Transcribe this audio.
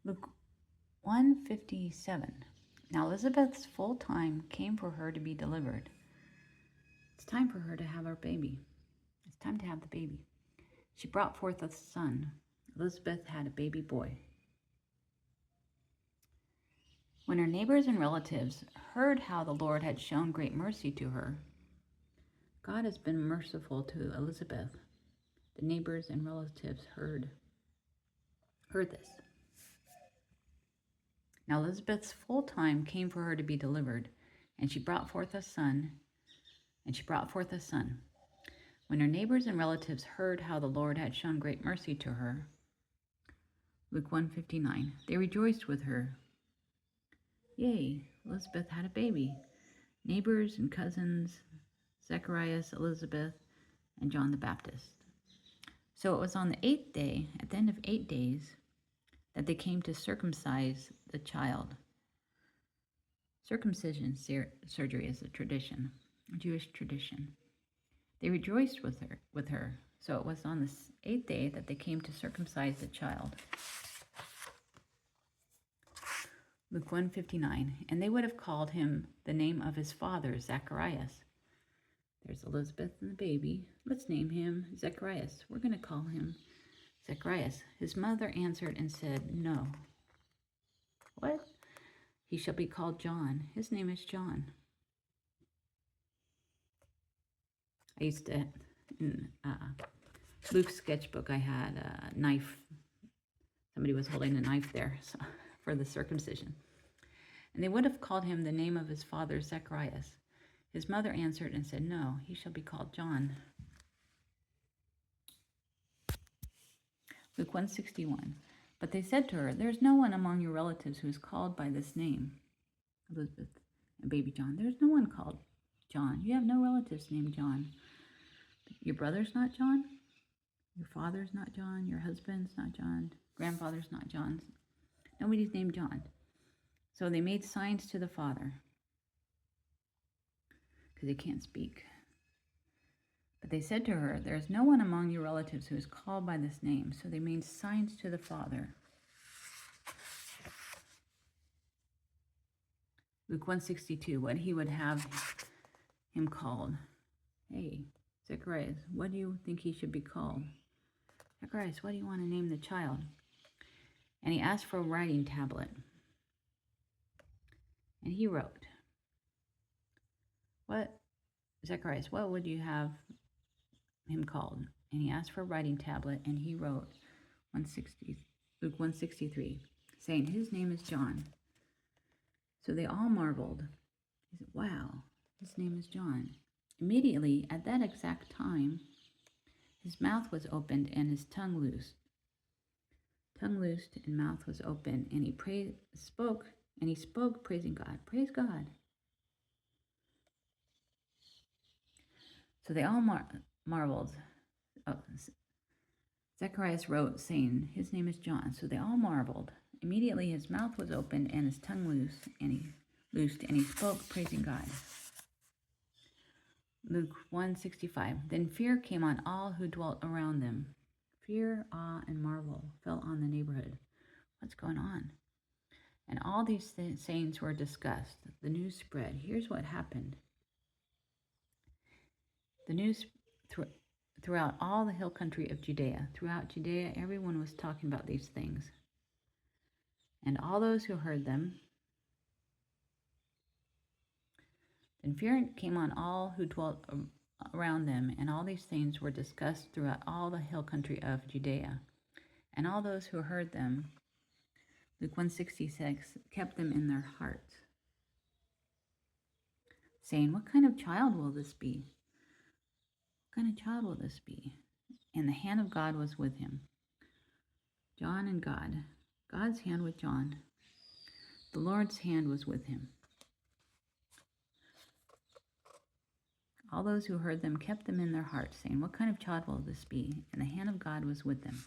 Luke 1:57. Now Elizabeth's full time came for her to be delivered. It's time for her to have her baby. It's time to have the baby. She brought forth a son. Elizabeth had a baby boy. When her neighbors and relatives heard how the Lord had shown great mercy to her, God has been merciful to Elizabeth. The neighbors and relatives heard this. Now Elizabeth's full time came for her to be delivered, and she brought forth a son. When her neighbors and relatives heard how the Lord had shown great mercy to her, Luke 1:59, they rejoiced with her. Yay, Elizabeth had a baby. Neighbors and cousins, Zacharias, Elizabeth, and John the Baptist. So it was on the 8th day, at the end of 8 days, that they came to circumcise the child. Circumcision surgery is a tradition, a Jewish tradition. They rejoiced with her. So it was on the 8th day that they came to circumcise the child. Luke 1:59, and they would have called him the name of his father, Zacharias. There's Elizabeth and the baby. Let's name him Zacharias. We're going to call him Zacharias. His mother answered and said, No. What? He shall be called John. His name is John. I used to, in Luke's sketchbook, I had a knife. Somebody was holding a knife there for the circumcision. And they would have called him the name of his father, Zacharias. His mother answered and said, No, he shall be called John. Luke 1:61. But they said to her, There is no one among your relatives who is called by this name. Elizabeth and baby John. There's no one called John. You have no relatives named John. Your brother's not John. Your father's not John. Your husband's not John. Grandfather's not John. Nobody's named John. So they made signs to the father because he can't speak. But they said to her, There is no one among your relatives who is called by this name. So they made signs to the father. Luke 1:62, what he would have him called. Hey, Zacharias, what do you think he should be called? Zacharias, what do you want to name the child? And he asked for a writing tablet. And he wrote, Zacharias, what would you have him called? And he asked for a writing tablet, and he wrote Luke 1:63, saying, His name is John. So they all marveled. He said, Wow, his name is John. Immediately, at that exact time, his mouth was opened and his tongue loosed. Tongue loosed and mouth was open, and he spoke, praising God. Praise God. So they all marveled. Zacharias wrote, saying, His name is John. So they all marveled. Immediately his mouth was opened and his tongue loosed, and he spoke, praising God. Luke 1:65. Then fear came on all who dwelt around them. Fear, awe, and marvel fell on the neighborhood. What's going on? And all these sayings were discussed. The news spread. Here's what happened. The news throughout all the hill country of Judea. Throughout Judea, everyone was talking about these things. And all those who heard them. Then fear came on all who dwelt around them, and all these things were discussed throughout all the hill country of Judea. And all those who heard them, Luke 1:66, kept them in their hearts, saying, What kind of child will this be? What kind of child will this be? And the hand of God was with him. John and God. God's hand with John. The Lord's hand was with him. All those who heard them kept them in their hearts, saying, What kind of child will this be? And the hand of God was with them.